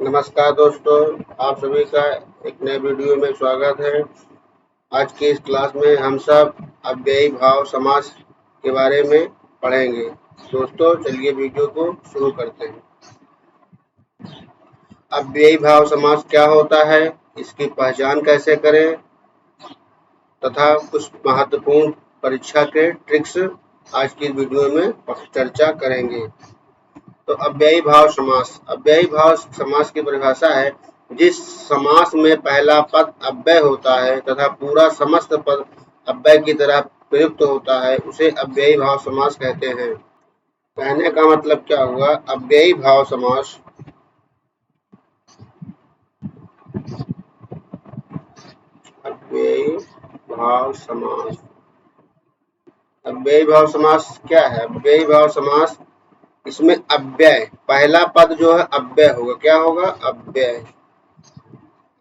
नमस्कार दोस्तों, आप सभी का एक नए वीडियो में स्वागत है। आज की इस क्लास में हम सब अव्ययी भाव समास के बारे में पढ़ेंगे। दोस्तों चलिए वीडियो को शुरू करते हैं। अव्ययी भाव समास क्या होता है, इसकी पहचान कैसे करें तथा कुछ महत्वपूर्ण परीक्षा के ट्रिक्स आज की वीडियो में चर्चा करेंगे। तो अव्ययी भाव समास की परिभाषा है जिस समास में पहला पद अव्यय होता है तथा पूरा समस्त पद अव्यय की तरह प्रयुक्त होता है उसे अव्ययी भाव समास कहते हैं। कहने का मतलब क्या हुआ, अव्ययी भाव समास अव्ययी भाव समास अव्ययी भाव समास क्या है? अव्ययी भाव समास, इसमें अव्यय पहला पद जो है अव्यय होगा। क्या होगा? अव्यय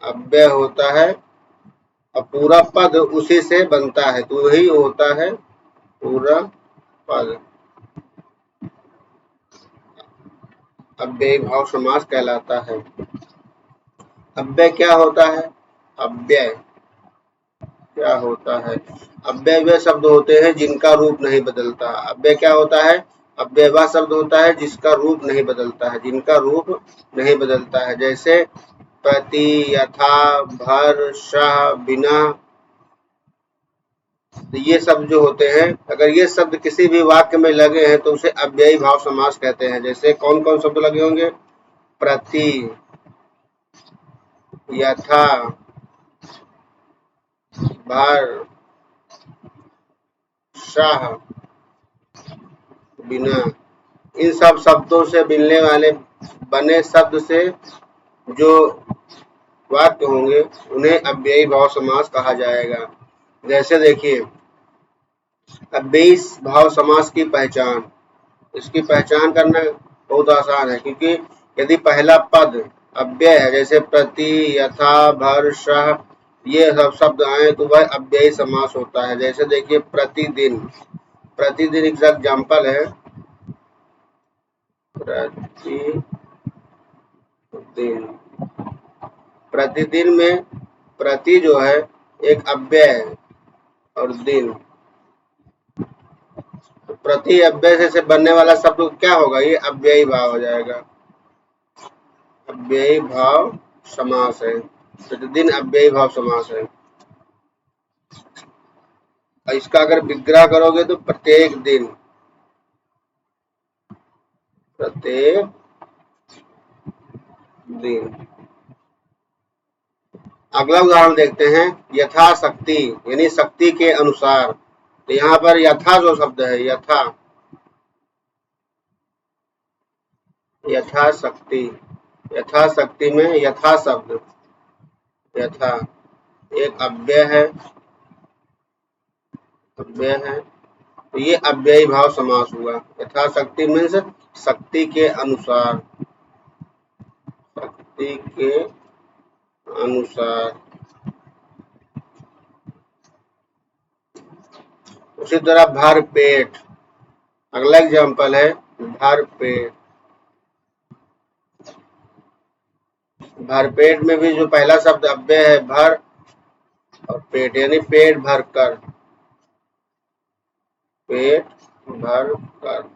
अव्यय होता है और पूरा पद उसी से बनता है, तो वही होता है पूरा पद। अव्ययी भाव समास कहलाता है। अव्यय क्या होता है? अव्यय क्या होता है? अव्यय वे शब्द होते हैं जिनका रूप नहीं बदलता। अव्यय क्या होता है? अव्यय वह शब्द होता है जिसका रूप नहीं बदलता है, जिनका रूप नहीं बदलता है। जैसे प्रति, यथा, भर, सह, बिना, तो ये शब्द जो होते हैं, अगर ये शब्द किसी भी वाक्य में लगे हैं तो उसे अव्ययी भाव समास कहते हैं। जैसे कौन कौन शब्द लगे होंगे? प्रति, यथा, भर, सह, बिना। इन सब शब्दों से मिलने वाले बने शब्द से जो वाक्य होंगे उन्हें अव्ययी भाव समास कहा जाएगा। जैसे देखिए, अव्ययी भाव समास की पहचान, इसकी पहचान करना बहुत आसान है, क्योंकि यदि पहला पद अव्यय है, जैसे प्रति, यथा, भर, सह, ये सब शब्द आए तो वह अव्ययी समास होता है। जैसे देखिए प्रतिदिन, प्रतिदिन एक एग्जाम्पल है। प्रतिदिन, प्रतिदिन में प्रति जो है एक अव्यय है और दिन, प्रति अव्यय से बनने वाला शब्द क्या होगा? ये अव्ययी भाव हो जाएगा। अव्ययी भाव समास है, प्रतिदिन अव्ययी भाव समास है। और इसका अगर विग्रह करोगे तो प्रत्येक दिन, प्रत्येक दिन। अगला उदाहरण देखते हैं, यथाशक्ति यानी शक्ति के अनुसार। तो यहाँ पर यथा जो शब्द है, यथा, यथाशक्ति, यथाशक्ति में यथा शब्द, यथा एक अव्यय है, अव्यय है, तो ये अव्ययी भाव समास हुआ। यथाशक्ति मीन्स शक्ति के अनुसार, शक्ति के अनुसार। उसी तरह भर पेट, अगला एग्जाम्पल है भर पेट। भर पेट में भी जो पहला शब्द अव्यय है भर, और पेट यानी पेट भर कर, पेट भर कर।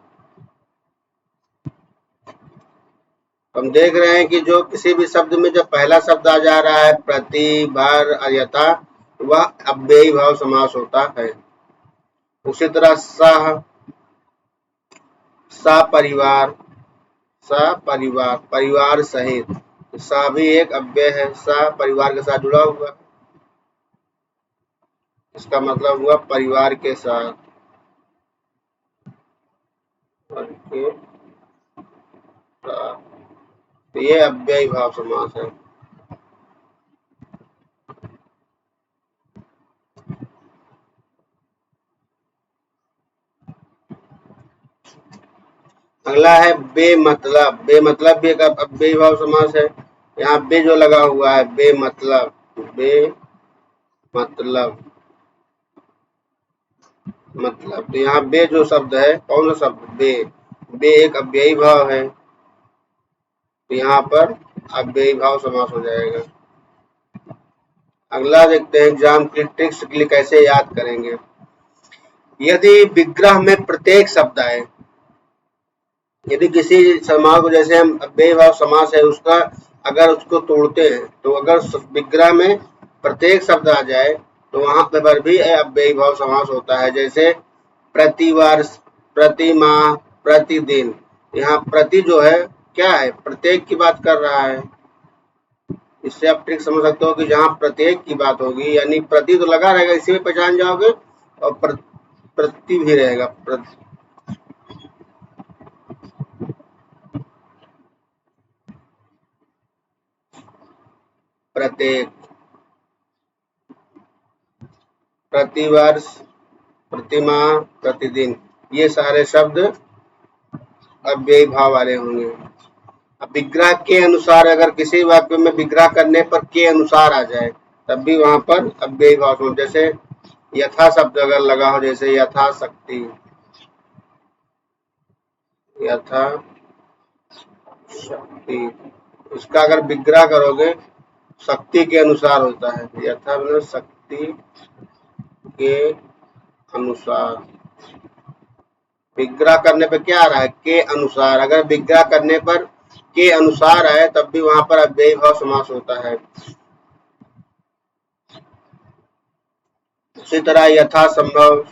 हम देख रहे हैं कि जो किसी भी शब्द में जब पहला शब्द आ जा रहा है प्रति, भर, यथा, वह अव्ययी भाव समास होता है। उसी तरह सह, सपरिवार, सपरिवार, परिवार सहित, सा भी एक अव्यय है, सा परिवार के साथ जुड़ा हुआ, इसका मतलब हुआ परिवार के साथ, के साथ। तो ये अव्ययी भाव समास है। अगला है बेमतलब। बेमतलब भी एक अव्ययी भाव समास है। यहाँ बे जो लगा हुआ है, बेमतलब, बेमतलब, मतलब, तो यहाँ बे जो शब्द है, कौन सा शब्द? बे, बे एक अव्ययी भाव है। तो यहाँ पर अव्ययी भाव समास हो जाएगा। अगला देखते हैं एग्जाम की ट्रिक्स के लिए कैसे याद करेंगे। यदि विग्रह में प्रत्येक शब्द आए, यदि किसी समास को, जैसे हम अव्ययी भाव समास है उसका, अगर उसको तोड़ते हैं तो अगर विग्रह में प्रत्येक शब्द आ जाए तो वहां पर भी अव्ययी भाव समास होता है। जैसे प्रतिवर्ष, प्रति माह, प्रतिदिन। यहाँ प्रति जो है क्या है, प्रत्येक की बात कर रहा है। इससे आप ट्रिक समझ सकते हो कि जहाँ प्रत्येक की बात होगी यानी प्रति तो लगा रहेगा, इसी में पहचान जाओगे, और प्रति भी रहेगा। प्रत्येक, प्रतिवर्ष, प्रतिमाह, प्रतिदिन, ये सारे शब्द अव्ययी भाव वाले होंगे। अब विग्रह के अनुसार, अगर किसी वाक्य में विग्रह करने पर के अनुसार आ जाए तब भी वहां पर अव्ययी भाव होंगे। जैसे यथा शब्द अगर लगा हो, जैसे यथा शक्ति, यथा शक्ति, इसका अगर विग्रह करोगे शक्ति के अनुसार होता है। यथा मतलब शक्ति के अनुसार, विग्रह करने पर क्या आ रहा है, के अनुसार। अगर विग्रह करने पर के अनुसार आए तब भी वहां पर अव्ययी भाव समास होता है। उसी तरह यथा संभव,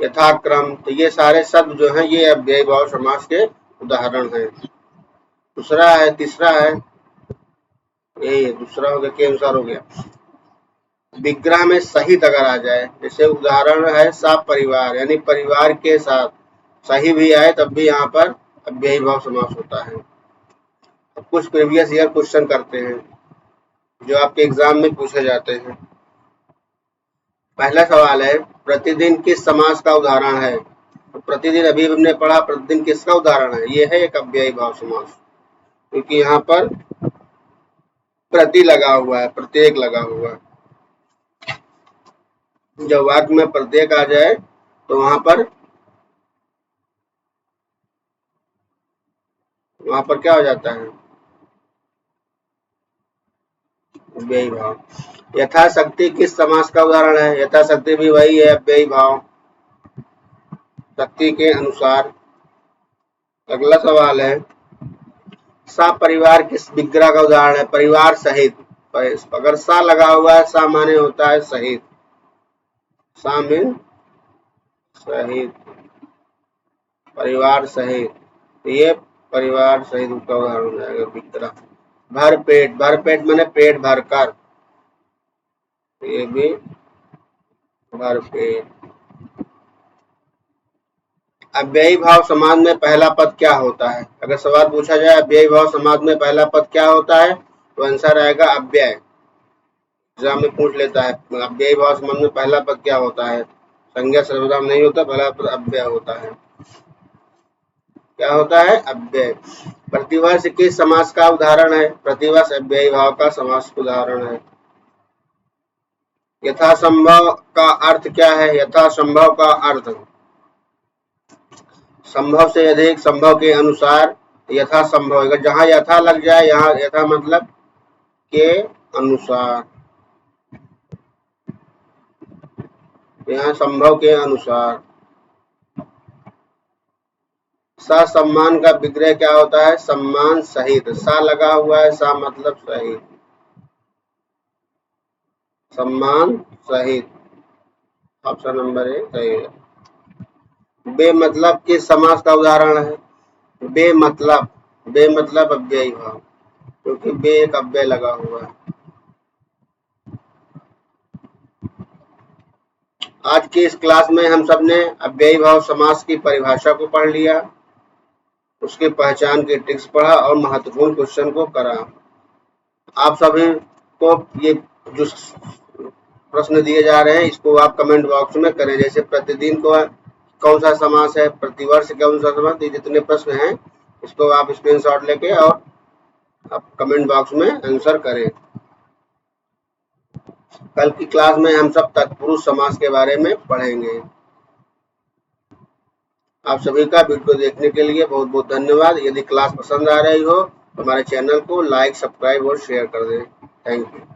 यथाक्रम, तो ये सारे शब्द जो हैं ये अव्ययी भाव समास के उदाहरण हैं। दूसरा है, तीसरा है, यही है, दूसरा हो गया, के अनुसार हो गया। विग्रह में सहित अगर आ जाए, जैसे उदाहरण है सपरिवार, यानी परिवार के साथ, सही भी आए तब भी यहाँ पर अव्ययी भाव समास होता है। अब कुछ प्रीवियस ईयर क्वेश्चन करते हैं जो आपके एग्जाम में पूछे जाते हैं। पहला सवाल है, प्रतिदिन किस समास का उदाहरण है। तो प्रतिदिन अभी हमने पढ़ा, प्रतिदिन किसका उदाहरण है, ये है एक अव्ययी भाव समास, क्योंकि यहाँ पर प्रति लगा हुआ है, प्रत्येक लगा हुआ है। जब वाक्य में प्रत्येक आ जाए तो वहां पर क्या हो जाता है, अव्ययी भाव। यथाशक्ति किस समास का उदाहरण है, यथाशक्ति भी वही है, अव्ययी भाव, शक्ति के अनुसार। अगला सवाल है, सपरिवार किस विग्रह का उदाहरण है, परिवार सहित। अगर सा लगा हुआ है, सा माने होता है सहित, सा मीन सहित, परिवार सहित, ये परिवार सहित का उदाहरण हो जाएगा विग्रह। भरपेट, भरपेट माने पेट भरकर, ये भी भरपेट। अव्ययी भाव समास में पहला पद क्या होता है। अगर सवाल पूछा जाए अव्ययी भाव समास में पहला पद क्या होता है तो आंसर आएगा अव्यय। एग्जाम में पूछ लेता है अव्ययी भाव समास में पहला पद क्या होता है, संज्ञा सर्वनाम नहीं होता, पहला पद अव्यय होता है। क्या होता है, अव्यय। प्रतिवर्ष किस समास का उदाहरण है, प्रतिवर्ष अव्ययी भाव का समास उदाहरण है। यथासंभव का अर्थ क्या है, यथासंभव का अर्थ संभव से अधिक, संभव के अनुसार, यथा संभव। अगर जहां यथा लग जाए, यहाँ यथा मतलब के अनुसार, यहाँ संभव के अनुसार। सम्मान का विग्रह क्या होता है, सम्मान सहित, सा लगा हुआ है, सा मतलब सहित, सम्मान सहित, ऑप्शन नंबर ए सही है। बेमतलब किस समास का उदाहरण है, बेमतलब, बेमतलब अव्ययी भाव, क्योंकि बे एक अव्यय लगा हुआ है। आज की इस क्लास में हम सब ने अव्ययी भाव समास की परिभाषा को पढ़ लिया, उसके पहचान के ट्रिक्स पढ़ा और महत्वपूर्ण क्वेश्चन को करा। आप सभी को ये जो प्रश्न दिए जा रहे हैं इसको आप कमेंट बॉक्स में करें। जैसे प्रतिदिन को कौन सा समास है, प्रतिवर्ष कौन सा समास, ये जितने प्रश्न हैं इसको आप स्क्रीनशॉट लेके और आप कमेंट बॉक्स में आंसर करें। कल की क्लास में हम सब तत्पुरुष समास के बारे में पढ़ेंगे। आप सभी का वीडियो देखने के लिए बहुत बहुत धन्यवाद। यदि क्लास पसंद आ रही हो हमारे चैनल को लाइक, सब्सक्राइब और शेयर कर दें। Thank you.